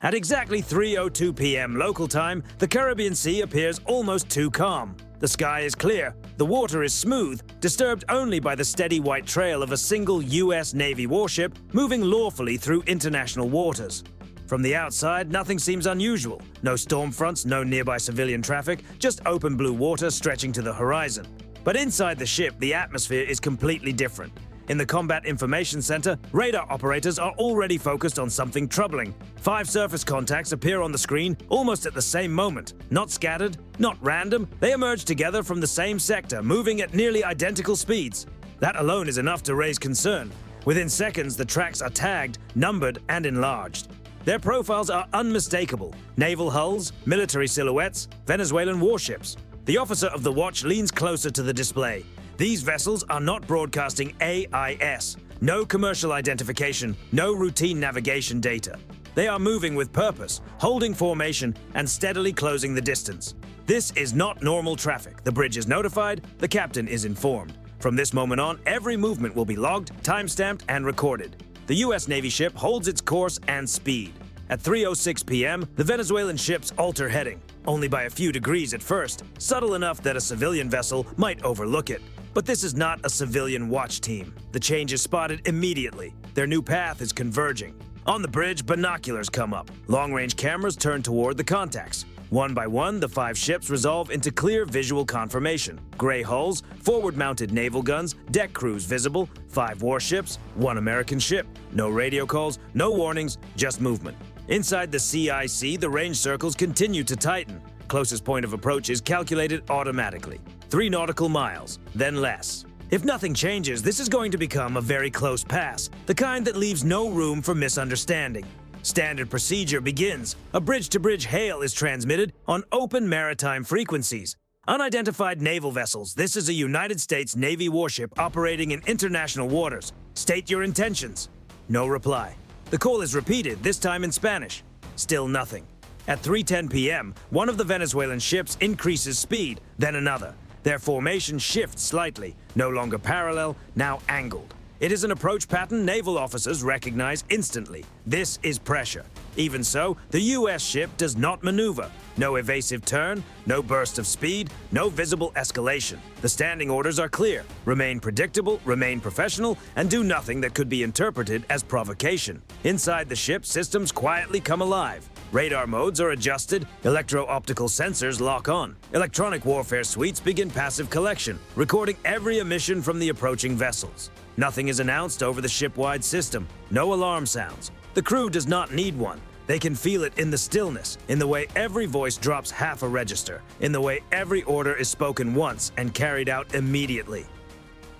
At exactly 3:02 p.m. local time, the Caribbean Sea appears almost too calm. The sky is clear, the water is smooth, disturbed only by the steady white trail of a single U.S. Navy warship moving lawfully through international waters. From the outside, nothing seems unusual. No storm fronts, no nearby civilian traffic, just open blue water stretching to the horizon. But inside the ship, the atmosphere is completely different. In the Combat Information Center, radar operators are already focused on something troubling. 5 surface contacts appear on the screen almost at the same moment. Not scattered, not random, they emerge together from the same sector, moving at nearly identical speeds. That alone is enough to raise concern. Within seconds, the tracks are tagged, numbered, and enlarged. Their profiles are unmistakable. Naval hulls, military silhouettes, Venezuelan warships. The officer of the watch leans closer to the display. These vessels are not broadcasting AIS. No commercial identification, no routine navigation data. They are moving with purpose, holding formation, and steadily closing the distance. This is not normal traffic. The bridge is notified, the captain is informed. From this moment on, every movement will be logged, time-stamped, and recorded. The U.S. Navy ship holds its course and speed. At 3:06 p.m., the Venezuelan ships alter heading, only by a few degrees at first, subtle enough that a civilian vessel might overlook it. But this is not a civilian watch team. The change is spotted immediately. Their new path is converging. On the bridge, binoculars come up. Long-range cameras turn toward the contacts. One by one, the 5 ships resolve into clear visual confirmation. Gray hulls, forward-mounted naval guns, deck crews visible, 5 warships, 1 American ship. No radio calls, no warnings, just movement. Inside the CIC, the range circles continue to tighten. Closest point of approach is calculated automatically. 3 nautical miles, then less. If nothing changes, this is going to become a very close pass, the kind that leaves no room for misunderstanding. Standard procedure begins. A bridge-to-bridge hail is transmitted on open maritime frequencies. Unidentified naval vessels. This is a United States Navy warship operating in international waters. State your intentions. No reply. The call is repeated, this time in Spanish. Still nothing. At 3:10 p.m., one of the Venezuelan ships increases speed, then another. Their formation shifts slightly, no longer parallel, now angled. It is an approach pattern naval officers recognize instantly. This is pressure. Even so, the U.S. ship does not maneuver. No evasive turn, no burst of speed, no visible escalation. The standing orders are clear. Remain predictable, remain professional, and do nothing that could be interpreted as provocation. Inside the ship, systems quietly come alive. Radar modes are adjusted, electro-optical sensors lock on. Electronic warfare suites begin passive collection, recording every emission from the approaching vessels. Nothing is announced over the ship-wide system. No alarm sounds. The crew does not need one. They can feel it in the stillness, in the way every voice drops half a register, in the way every order is spoken once and carried out immediately.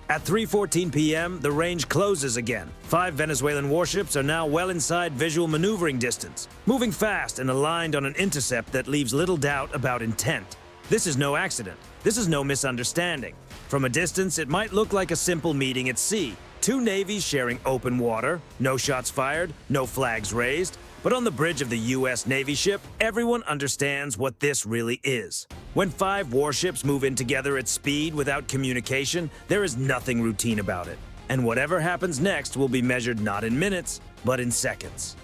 At 3:14 p.m., the range closes again. 5 Venezuelan warships are now well inside visual maneuvering distance, moving fast and aligned on an intercept that leaves little doubt about intent. This is no accident. This is no misunderstanding. From a distance, it might look like a simple meeting at sea. 2 navies sharing open water, no shots fired, no flags raised. But on the bridge of the U.S. Navy ship, everyone understands what this really is. When 5 warships move in together at speed without communication, there is nothing routine about it. And whatever happens next will be measured not in minutes, but in seconds.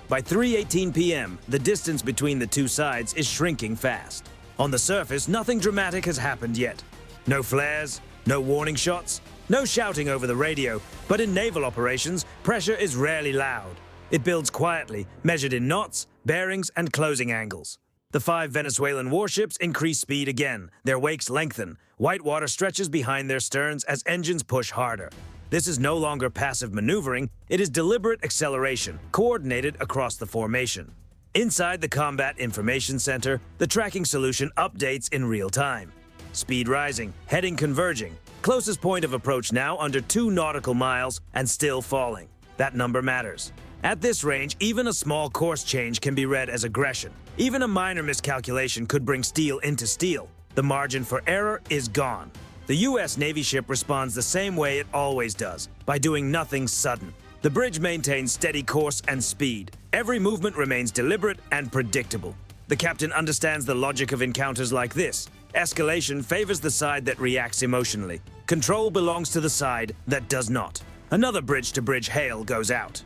By 3:18 p.m., the distance between the 2 sides is shrinking fast. On the surface, nothing dramatic has happened yet. No flares, no warning shots, no shouting over the radio, but in naval operations, pressure is rarely loud. It builds quietly, measured in knots, bearings, and closing angles. The 5 Venezuelan warships increase speed again. Their wakes lengthen. White water stretches behind their sterns as engines push harder. This is no longer passive maneuvering, it is deliberate acceleration, coordinated across the formation. Inside the Combat Information Center, the tracking solution updates in real time. Speed rising, heading converging. Closest point of approach now under 2 nautical miles and still falling. That number matters. At this range, even a small course change can be read as aggression. Even a minor miscalculation could bring steel into steel. The margin for error is gone. The U.S. Navy ship responds the same way it always does, by doing nothing sudden. The bridge maintains steady course and speed. Every movement remains deliberate and predictable. The captain understands the logic of encounters like this. Escalation favors the side that reacts emotionally. Control belongs to the side that does not. Another bridge-to-bridge hail goes out.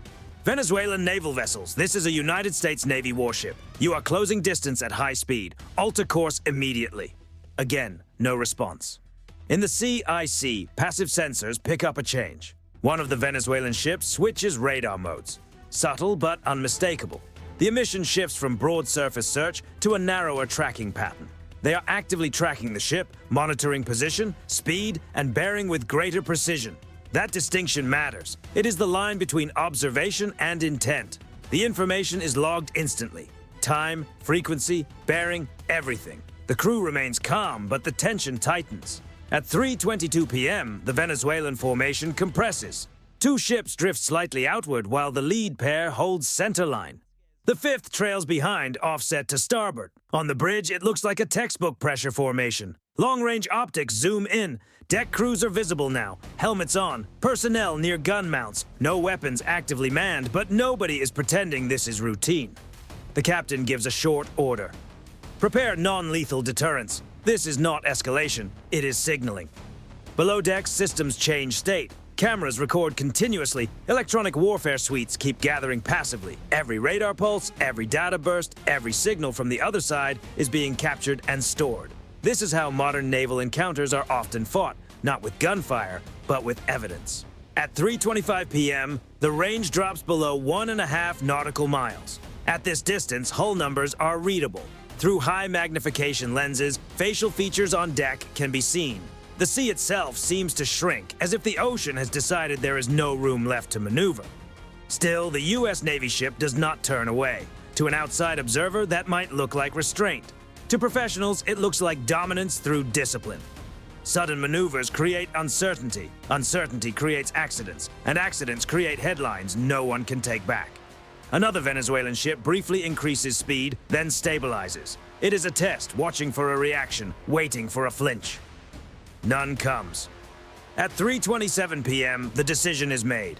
Venezuelan naval vessels. This is a United States Navy warship. You are closing distance at high speed. Alter course immediately. Again, no response. In the CIC, passive sensors pick up a change. One of the Venezuelan ships switches radar modes. Subtle but unmistakable. The emission shifts from broad surface search to a narrower tracking pattern. They are actively tracking the ship, monitoring position, speed, and bearing with greater precision. That distinction matters. It is the line between observation and intent. The information is logged instantly. Time, frequency, bearing, everything. The crew remains calm, but the tension tightens. At 3:22 p.m., the Venezuelan formation compresses. Two ships drift slightly outward while the lead pair holds center line. The fifth trails behind, offset to starboard. On the bridge, it looks like a textbook pressure formation. Long-range optics zoom in. Deck crews are visible now. Helmets on. Personnel near gun mounts. No weapons actively manned, but nobody is pretending this is routine. The captain gives a short order. Prepare non-lethal deterrence. This is not escalation, it is signaling. Below deck, systems change state. Cameras record continuously. Electronic warfare suites keep gathering passively. Every radar pulse, every data burst, every signal from the other side is being captured and stored. This is how modern naval encounters are often fought, not with gunfire, but with evidence. At 3:25 p.m., the range drops below 1.5 nautical miles. At this distance, hull numbers are readable. Through high magnification lenses, facial features on deck can be seen. The sea itself seems to shrink, as if the ocean has decided there is no room left to maneuver. Still, the U.S. Navy ship does not turn away. To an outside observer, that might look like restraint. To professionals, it looks like dominance through discipline. Sudden maneuvers create uncertainty. Uncertainty creates accidents, and accidents create headlines no one can take back. Another Venezuelan ship briefly increases speed, then stabilizes. It is a test, watching for a reaction, waiting for a flinch. None comes. At 3:27 p.m., the decision is made.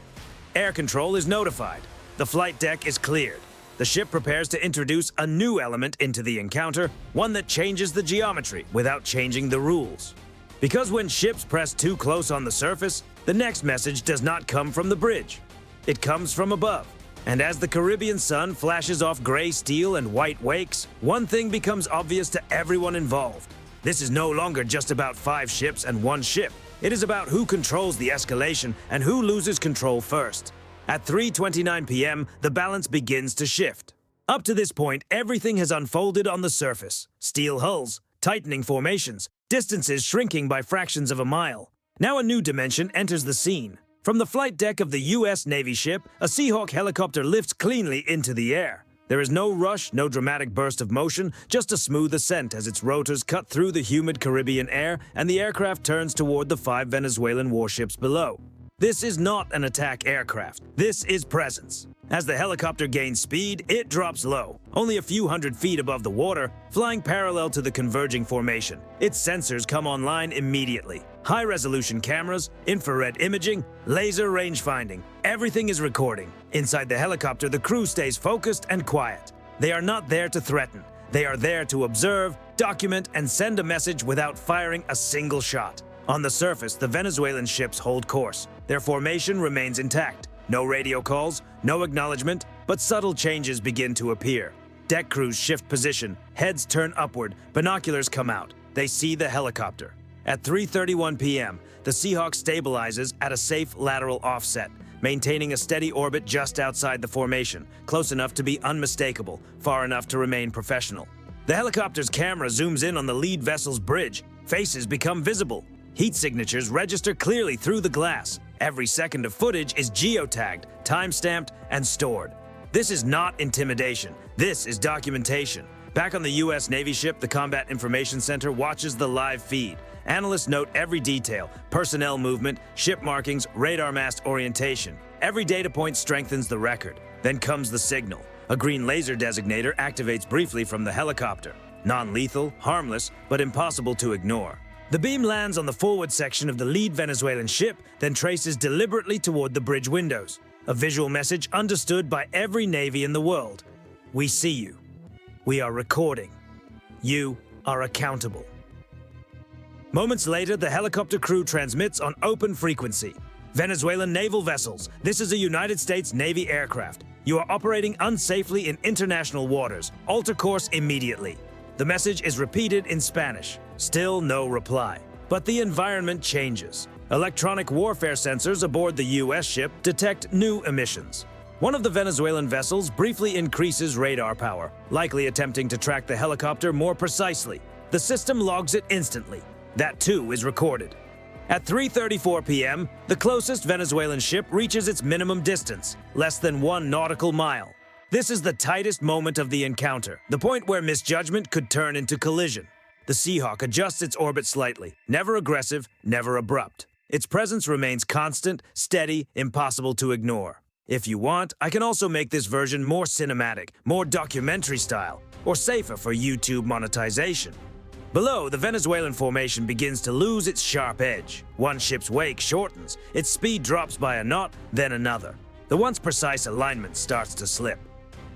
Air control is notified. The flight deck is cleared. The ship prepares to introduce a new element into the encounter, one that changes the geometry without changing the rules. Because when ships press too close on the surface, the next message does not come from the bridge. It comes from above. And as the Caribbean sun flashes off gray steel and white wakes, one thing becomes obvious to everyone involved. This is no longer just about 5 ships and 1 ship. It is about who controls the escalation and who loses control first. At 3:29 p.m., the balance begins to shift. Up to this point, everything has unfolded on the surface. Steel hulls, tightening formations, distances shrinking by fractions of a mile. Now a new dimension enters the scene. From the flight deck of the U.S. Navy ship, a Seahawk helicopter lifts cleanly into the air. There is no rush, no dramatic burst of motion, just a smooth ascent as its rotors cut through the humid Caribbean air and the aircraft turns toward the 5 Venezuelan warships below. This is not an attack aircraft. This is presence. As the helicopter gains speed, it drops low, only a few hundred feet above the water, flying parallel to the converging formation. Its sensors come online immediately. High-resolution cameras, infrared imaging, laser range-finding. Everything is recording. Inside the helicopter, the crew stays focused and quiet. They are not there to threaten. They are there to observe, document, and send a message without firing a single shot. On the surface, the Venezuelan ships hold course. Their formation remains intact. No radio calls, no acknowledgement, but subtle changes begin to appear. Deck crews shift position, heads turn upward, binoculars come out. They see the helicopter. At 3:31 p.m., the Seahawk stabilizes at a safe lateral offset, maintaining a steady orbit just outside the formation, close enough to be unmistakable, far enough to remain professional. The helicopter's camera zooms in on the lead vessel's bridge. Faces become visible. Heat signatures register clearly through the glass. Every second of footage is geotagged, time-stamped, and stored. This is not intimidation. This is documentation. Back on the U.S. Navy ship, the Combat Information Center watches the live feed. Analysts note every detail: personnel movement, ship markings, radar mast orientation. Every data point strengthens the record. Then comes the signal. A green laser designator activates briefly from the helicopter. Non-lethal, harmless, but impossible to ignore. The beam lands on the forward section of the lead Venezuelan ship, then traces deliberately toward the bridge windows. A visual message understood by every Navy in the world. We see you. We are recording. You are accountable. Moments later, the helicopter crew transmits on open frequency. Venezuelan naval vessels. This is a United States Navy aircraft. You are operating unsafely in international waters. Alter course immediately. The message is repeated in Spanish. Still no reply. But the environment changes. Electronic warfare sensors aboard the U.S. ship detect new emissions. One of the Venezuelan vessels briefly increases radar power, likely attempting to track the helicopter more precisely. The system logs it instantly. That too is recorded. At 3:34 p.m., the closest Venezuelan ship reaches its minimum distance, less than 1 nautical mile. This is the tightest moment of the encounter, the point where misjudgment could turn into collision. The Seahawk adjusts its orbit slightly, never aggressive, never abrupt. Its presence remains constant, steady, impossible to ignore. If you want, I can also make this version more cinematic, more documentary style, or safer for YouTube monetization. Below, the Venezuelan formation begins to lose its sharp edge. One ship's wake shortens, its speed drops by a knot, then another. The once precise alignment starts to slip.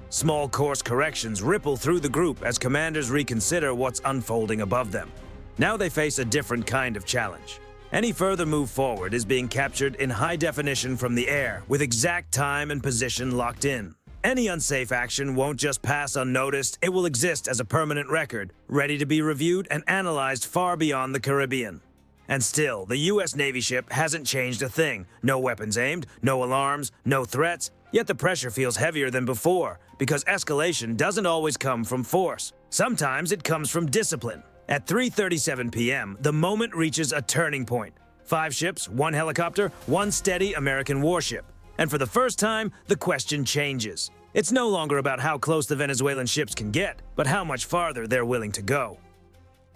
Small course corrections ripple through the group as commanders reconsider what's unfolding above them. Now they face a different kind of challenge. Any further move forward is being captured in high definition from the air, with exact time and position locked in. Any unsafe action won't just pass unnoticed, it will exist as a permanent record, ready to be reviewed and analyzed far beyond the Caribbean. And still, the U.S. Navy ship hasn't changed a thing. No weapons aimed, no alarms, no threats, yet the pressure feels heavier than before, because escalation doesn't always come from force. Sometimes it comes from discipline. At 3:37 p.m., the moment reaches a turning point. 5 ships, 1 helicopter, 1 steady American warship. And for the first time, the question changes. It's no longer about how close the Venezuelan ships can get, but how much farther they're willing to go.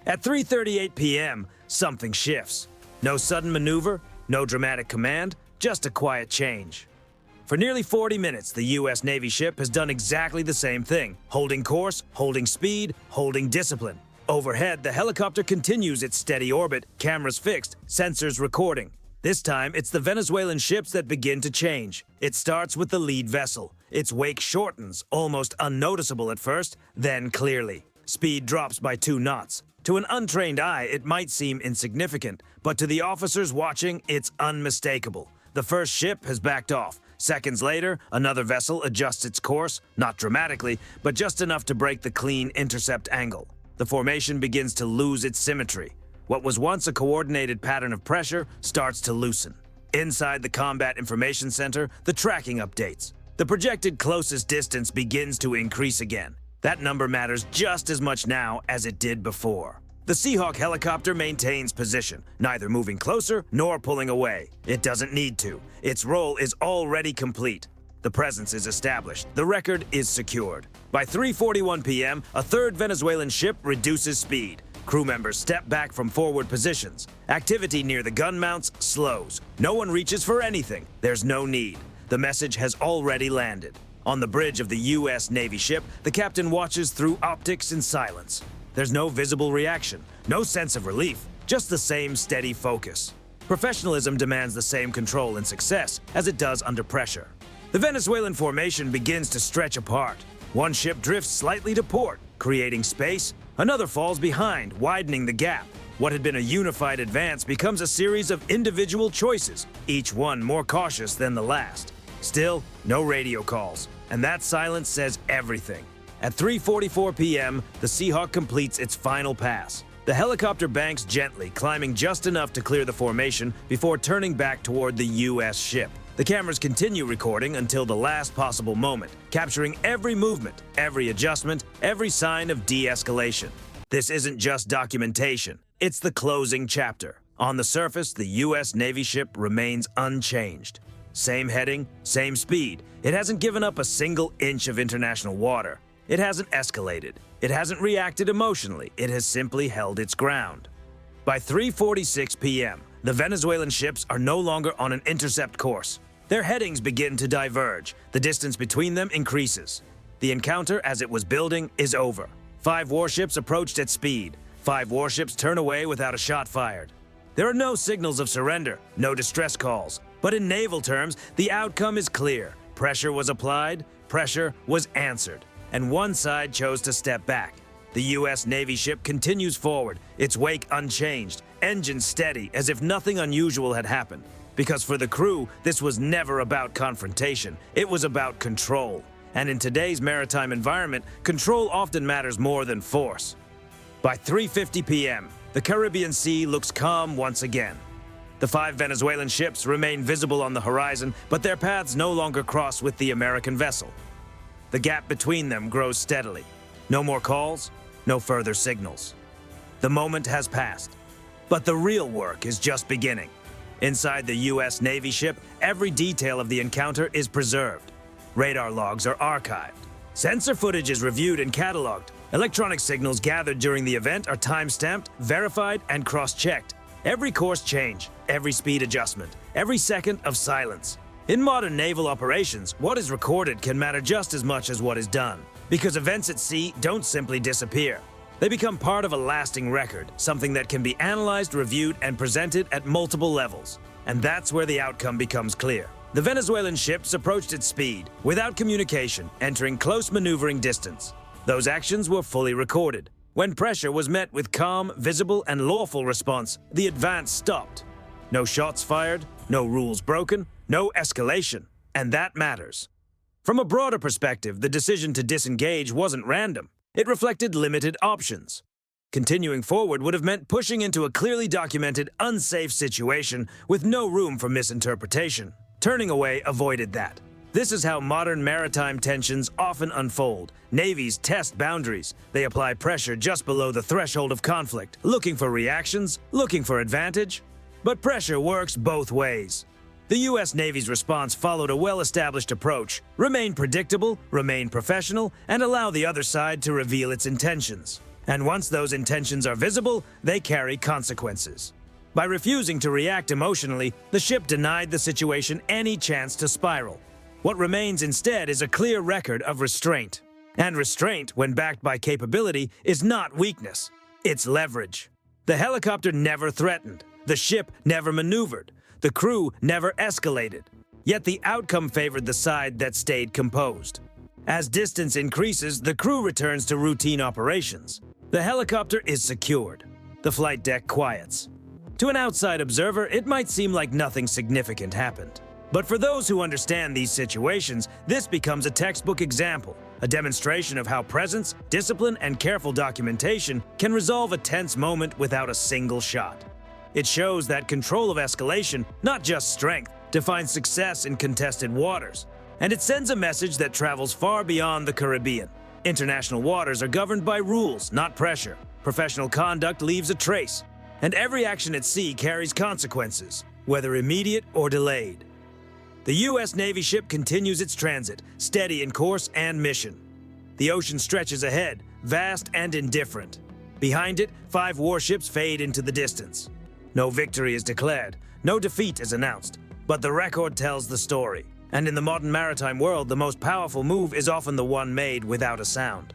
At 3:38 p.m., something shifts. No sudden maneuver, no dramatic command, just a quiet change. For nearly 40 minutes, the U.S. Navy ship has done exactly the same thing, holding course, holding speed, holding discipline. Overhead, the helicopter continues its steady orbit, cameras fixed, sensors recording. This time, it's the Venezuelan ships that begin to change. It starts with the lead vessel. Its wake shortens, almost unnoticeable at first, then clearly. Speed drops by 2 knots. To an untrained eye, it might seem insignificant, but to the officers watching, it's unmistakable. The first ship has backed off. Seconds later, another vessel adjusts its course, not dramatically, but just enough to break the clean intercept angle. The formation begins to lose its symmetry. What was once a coordinated pattern of pressure starts to loosen. Inside the Combat Information Center, the tracking updates. The projected closest distance begins to increase again. That number matters just as much now as it did before. The Seahawk helicopter maintains position, neither moving closer nor pulling away. It doesn't need to. Its role is already complete. The presence is established. The record is secured. By 3:41 p.m., a third Venezuelan ship reduces speed. Crew members step back from forward positions. Activity near the gun mounts slows. No one reaches for anything. There's no need. The message has already landed. On the bridge of the U.S. Navy ship, the captain watches through optics in silence. There's no visible reaction, no sense of relief, just the same steady focus. Professionalism demands the same control and success as it does under pressure. The Venezuelan formation begins to stretch apart. One ship drifts slightly to port, creating space. Another falls behind, widening the gap. What had been a unified advance becomes a series of individual choices, each one more cautious than the last. Still, no radio calls, and that silence says everything. At 3:44 p.m., the Seahawk completes its final pass. The helicopter banks gently, climbing just enough to clear the formation before turning back toward the U.S. ship. The cameras continue recording until the last possible moment, capturing every movement, every adjustment, every sign of de-escalation. This isn't just documentation, it's the closing chapter. On the surface, the U.S. Navy ship remains unchanged. Same heading, same speed. It hasn't given up a single inch of international water. It hasn't escalated. It hasn't reacted emotionally. It has simply held its ground. By 3:46 p.m., the Venezuelan ships are no longer on an intercept course. Their headings begin to diverge. The distance between them increases. The encounter, as it was building, is over. 5 warships approached at speed. 5 warships turn away without a shot fired. There are no signals of surrender, no distress calls. But in naval terms, the outcome is clear. Pressure was applied, pressure was answered, and one side chose to step back. The U.S. Navy ship continues forward, its wake unchanged, engines steady as if nothing unusual had happened. Because for the crew, this was never about confrontation, it was about control. And in today's maritime environment, control often matters more than force. By 3:50 p.m., the Caribbean Sea looks calm once again. The 5 Venezuelan ships remain visible on the horizon, but their paths no longer cross with the American vessel. The gap between them grows steadily. No more calls, no further signals. The moment has passed. But the real work is just beginning. Inside the U.S. Navy ship, every detail of the encounter is preserved. Radar logs are archived. Sensor footage is reviewed and cataloged. Electronic signals gathered during the event are time-stamped, verified, and cross-checked. Every course change, every speed adjustment, every second of silence. In modern naval operations, what is recorded can matter just as much as what is done. Because events at sea don't simply disappear. They become part of a lasting record, something that can be analyzed, reviewed, and presented at multiple levels. And that's where the outcome becomes clear. The Venezuelan ships approached at speed, without communication, entering close maneuvering distance. Those actions were fully recorded. When pressure was met with calm, visible, and lawful response, the advance stopped. No shots fired, no rules broken, no escalation. And that matters. From a broader perspective, the decision to disengage wasn't random. It reflected limited options. Continuing forward would have meant pushing into a clearly documented, unsafe situation with no room for misinterpretation. Turning away avoided that. This is how modern maritime tensions often unfold. Navies test boundaries. They apply pressure just below the threshold of conflict, looking for reactions, looking for advantage. But pressure works both ways. The U.S. Navy's response followed a well-established approach: remain predictable, remain professional, and allow the other side to reveal its intentions. And once those intentions are visible, they carry consequences. By refusing to react emotionally, the ship denied the situation any chance to spiral. What remains instead is a clear record of restraint. And restraint, when backed by capability, is not weakness. It's leverage. The helicopter never threatened. The ship never maneuvered. The crew never escalated. Yet the outcome favored the side that stayed composed. As distance increases, the crew returns to routine operations. The helicopter is secured. The flight deck quiets. To an outside observer, it might seem like nothing significant happened. But for those who understand these situations, this becomes a textbook example, a demonstration of how presence, discipline, and careful documentation can resolve a tense moment without a single shot. It shows that control of escalation, not just strength, defines success in contested waters. And it sends a message that travels far beyond the Caribbean. International waters are governed by rules, not pressure. Professional conduct leaves a trace. And every action at sea carries consequences, whether immediate or delayed. The U.S. Navy ship continues its transit, steady in course and mission. The ocean stretches ahead, vast and indifferent. Behind it, 5 warships fade into the distance. No victory is declared, no defeat is announced, but the record tells the story. And in the modern maritime world, the most powerful move is often the one made without a sound.